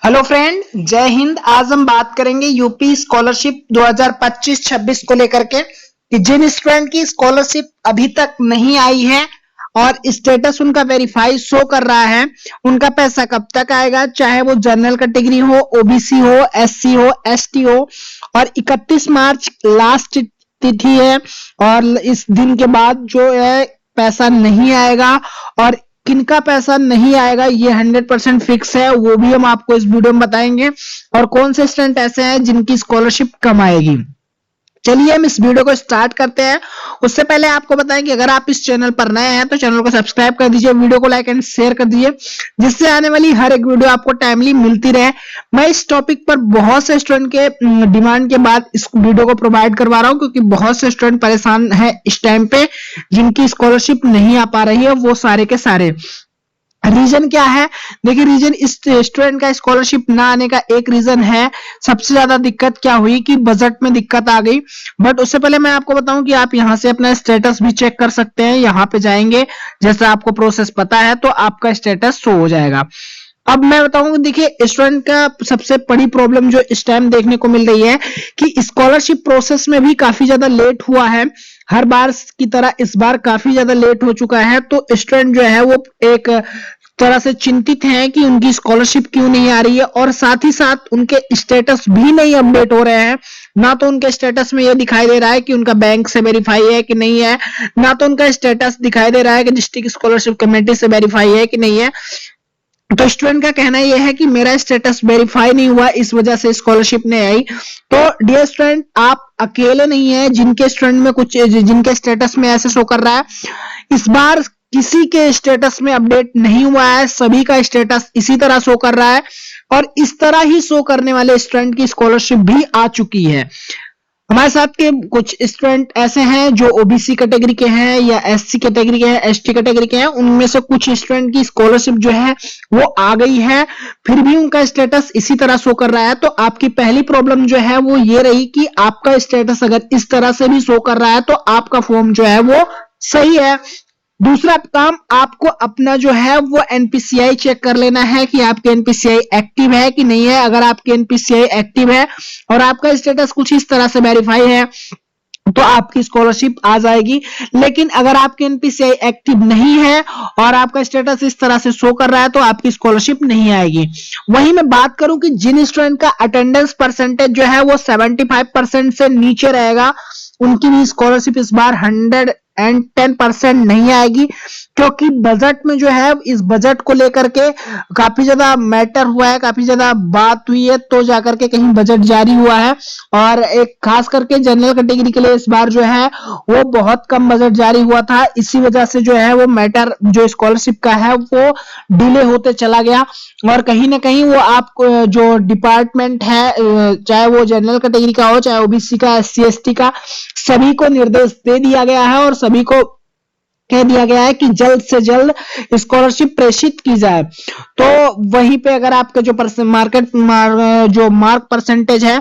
Hello friend, जय हिंद। आज हम बात करेंगे यूपी स्कॉलरशिप 2025-26 को लेकर के कि जिन स्टूडेंट की स्कॉलरशिप अभी तक नहीं आई है और स्टेटस उनका वेरीफाई शो कर रहा है, उनका पैसा कब तक आएगा, चाहे वो जनरल कैटेगरी हो, ओबीसी हो, एससी हो, एसटी हो। और 31 मार्च लास्ट तिथि है और इस दिन के बाद जो है पैसा नहीं आएगा। और किनका पैसा नहीं आएगा ये 100% फिक्स है, वो भी हम आपको इस वीडियो में बताएंगे। और कौन से स्टूडेंट ऐसे हैं जिनकी स्कॉलरशिप कम आएगी। चलिए हम इस वीडियो को स्टार्ट करते हैं। उससे पहले आपको बताएं कि अगर आप इस चैनल पर नए हैं तो चैनल को सब्सक्राइब कर दीजिए, वीडियो को लाइक एंड शेयर कर दीजिए, जिससे आने वाली हर एक वीडियो आपको टाइमली मिलती रहे। मैं इस टॉपिक पर बहुत से स्टूडेंट के डिमांड के बाद इस वीडियो को प्रोवाइड करवा रहा हूं, क्योंकि बहुत से स्टूडेंट परेशान है इस टाइम पे जिनकी स्कॉलरशिप नहीं आ पा रही है। वो सारे के सारे रीजन क्या है? देखिए, रीजन इस स्टूडेंट का स्कॉलरशिप ना आने का एक रीजन है, सबसे ज्यादा दिक्कत क्या हुई कि बजट में दिक्कत आ गई। बट उससे पहले मैं आपको बताऊं कि आप यहां से अपना स्टेटस भी चेक कर सकते हैं। यहां पे जाएंगे, जैसे आपको प्रोसेस पता है तो आपका स्टेटस शो हो जाएगा। अब मैं बताऊंगा, देखिए स्टूडेंट का सबसे बड़ी प्रॉब्लम जो इस टाइम देखने को मिल रही है कि स्कॉलरशिप प्रोसेस में भी काफी ज्यादा लेट हुआ है। हर बार की तरह इस बार काफी ज्यादा लेट हो चुका है, तो स्टूडेंट जो है वो एक तरह से चिंतित हैं कि उनकी स्कॉलरशिप क्यों नहीं आ रही है। और साथ ही साथ उनके स्टेटस भी नहीं अपडेट हो रहे हैं। ना तो उनके स्टेटस में ये दिखाई दे रहा है कि उनका बैंक से वेरीफाई है कि नहीं है, ना तो उनका स्टेटस दिखाई दे रहा है कि डिस्ट्रिक्ट स्कॉलरशिप कमेटी से वेरीफाई है कि नहीं है। तो स्टूडेंट का कहना यह है कि मेरा स्टेटस वेरीफाई नहीं हुआ, इस वजह से स्कॉलरशिप नहीं आई। तो डियर स्टूडेंट, आप अकेले नहीं है जिनके स्टूडेंट में कुछ जिनके स्टेटस में ऐसे शो कर रहा है। इस बार किसी के स्टेटस में अपडेट नहीं हुआ है, सभी का स्टेटस इसी तरह शो कर रहा है। और इस तरह ही शो करने वाले स्टूडेंट की स्कॉलरशिप भी आ चुकी है। हमारे साथ के कुछ स्टूडेंट ऐसे हैं जो ओबीसी कैटेगरी के हैं या एससी कैटेगरी के हैं, एसटी कैटेगरी के हैं। उनमें से कुछ स्टूडेंट की स्कॉलरशिप जो है वो आ गई है, फिर भी उनका स्टेटस इसी तरह शो कर रहा है। तो आपकी पहली प्रॉब्लम जो है वो ये रही कि आपका स्टेटस अगर इस तरह से भी शो कर रहा है तो आपका फॉर्म जो है वो सही है। दूसरा काम, आपको अपना जो है वो एनपीसीआई चेक कर लेना है कि आपकी एनपीसीआई एक्टिव है कि नहीं है। अगर आपकी एनपीसीआई एक्टिव है और आपका स्टेटस कुछ इस तरह से वेरीफाई है तो आपकी स्कॉलरशिप आ जाएगी। लेकिन अगर आपकी एनपीसीआई एक्टिव नहीं है और आपका स्टेटस इस तरह से शो कर रहा है तो आपकी स्कॉलरशिप नहीं आएगी। वहीं मैं बात करूं कि जिन स्टूडेंट का अटेंडेंस परसेंटेज जो है वो 75% से नीचे रहेगा, उनकी भी स्कॉलरशिप इस बार 110% नहीं आएगी। क्योंकि बजट में जो है, इस बजट को लेकर के काफी ज्यादा मैटर हुआ है, काफी ज्यादा बात हुई है, तो जाकर के कहीं बजट जारी हुआ है। और एक खास करके जनरल कैटेगरी के लिए इस बार जो है वो बहुत कम बजट जारी हुआ था। इसी वजह से जो है वो मैटर जो स्कॉलरशिप का है वो डिले होते चला गया। और कहीं ना कहीं वो आपको जो डिपार्टमेंट है, चाहे वो जनरल कैटेगरी का हो, चाहे ओबीसी का, एससी एसटी का, सभी को निर्देश दे दिया गया है और सभी को कह दिया गया है कि जल्द से जल्द स्कॉलरशिप प्रेषित की जाए। तो वहीं पे अगर आपका जो जो मार्क परसेंटेज है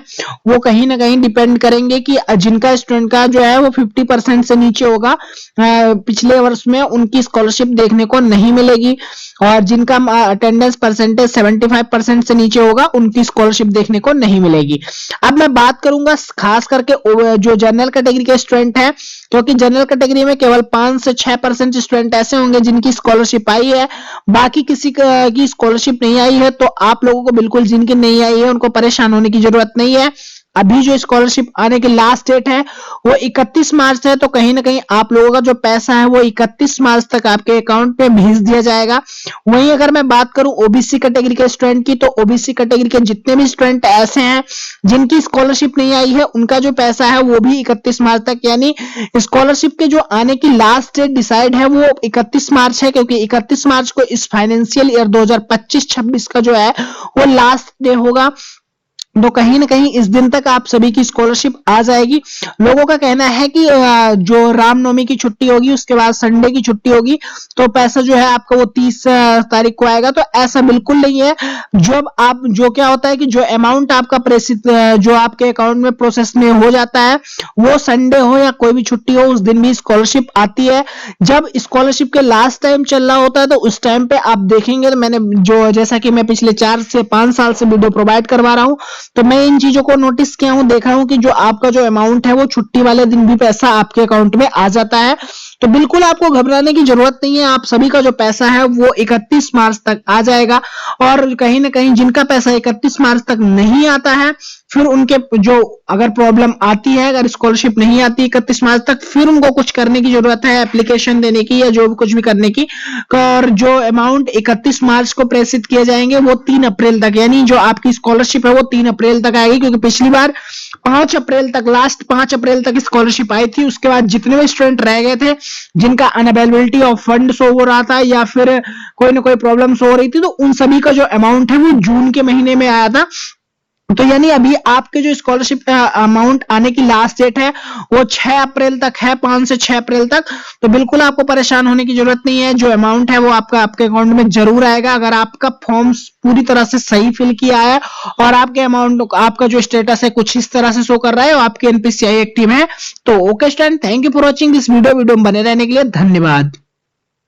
वो कहीं ना कहीं डिपेंड करेंगे कि जिनका स्टूडेंट का जो है वो 50% से नीचे होगा पिछले वर्ष में, उनकी स्कॉलरशिप देखने को नहीं मिलेगी। और जिनका अटेंडेंस परसेंटेज 75% से नीचे होगा उनकी स्कॉलरशिप देखने को नहीं मिलेगी। अब मैं बात करूंगा खास करके जो जनरल कैटेगरी के स्टूडेंट हैं, क्योंकि जनरल कैटेगरी में केवल 5 से 6% स्टूडेंट ऐसे होंगे जिनकी स्कॉलरशिप आई है, बाकी किसी की स्कॉलरशिप नहीं आई है। तो आप लोगों को बिल्कुल, जिनकी नहीं आई है उनको परेशान होने की जरूरत नहीं है। अभी जो स्कॉलरशिप आने की लास्ट डेट है वो 31 मार्च है। तो कहीं ना कहीं आप लोगों का जो पैसा है वो 31 मार्च तक आपके अकाउंट में भेज दिया जाएगा। वहीं अगर मैं बात करूं ओबीसी कैटेगरी के स्टूडेंट की, तो ओबीसी कैटेगरी के जितने भी स्टूडेंट ऐसे हैं जिनकी स्कॉलरशिप नहीं आई है, उनका जो पैसा है वो भी 31 मार्च तक, यानी स्कॉलरशिप के जो आने की लास्ट डेट डिसाइड है वो 31 मार्च है। क्योंकि 31 मार्च को इस फाइनेंशियल ईयर 2025-26 का जो है वो लास्ट डे होगा। तो कहीं ना कहीं इस दिन तक आप सभी की स्कॉलरशिप आ जाएगी। लोगों का कहना है कि जो रामनवमी की छुट्टी होगी उसके बाद संडे की छुट्टी होगी तो पैसा जो है आपका वो 30 तारीख को आएगा, तो ऐसा बिल्कुल नहीं है। जब आप जो क्या होता है कि जो अमाउंट आपका प्रेषित जो आपके अकाउंट में प्रोसेस में हो जाता है वो संडे हो या कोई भी छुट्टी हो उस दिन भी स्कॉलरशिप आती है। जब स्कॉलरशिप के लास्ट टाइम चल रहा होता है तो उस टाइम पे आप देखेंगे, तो मैंने जो जैसा कि मैं पिछले 4 से 5 साल से वीडियो प्रोवाइड करवा रहा हूं तो मैं इन चीजों को नोटिस किया हूं, देखा हूं कि जो आपका जो अमाउंट है वो छुट्टी वाले दिन भी पैसा आपके अकाउंट में आ जाता है। तो बिल्कुल आपको घबराने की जरूरत नहीं है, आप सभी का जो पैसा है वो 31 मार्च तक आ जाएगा। और कहीं ना कहीं जिनका पैसा 31 मार्च तक नहीं आता है फिर उनके जो अगर प्रॉब्लम आती है, अगर स्कॉलरशिप नहीं आती 31 मार्च तक, फिर उनको कुछ करने की जरूरत है, एप्लीकेशन देने की या जो भी कुछ भी करने की। और जो अमाउंट 31 मार्च को प्रेषित किए जाएंगे वो 3 अप्रैल तक, यानी जो आपकी स्कॉलरशिप है वो 3 अप्रैल तक आएगी, क्योंकि पिछली बार 5 अप्रैल तक, लास्ट 5 अप्रैल तक स्कॉलरशिप आई थी। उसके बाद जितने भी स्टूडेंट रह गए थे जिनका अनअवेलेबिलिटी ऑफ फंड शो हो रहा था या फिर कोई ना कोई प्रॉब्लम शो हो रही थी, तो उन सभी का जो अमाउंट है वो जून के महीने में आया था। तो यानी अभी आपके जो स्कॉलरशिप अमाउंट आने की लास्ट डेट है वो 6 अप्रैल तक है, 5 से 6 अप्रैल तक। तो बिल्कुल आपको परेशान होने की जरूरत नहीं है, जो अमाउंट है वो आपका आपके अकाउंट में जरूर आएगा अगर आपका फॉर्म्स पूरी तरह से सही फिल किया है और आपके अमाउंट आपका जो स्टेटस है कुछ इस तरह से शो कर रहा है और आपकी एनपीसीआई एक्टिव है। तो okay student, thank you for watching this video में बने रहने के लिए धन्यवाद।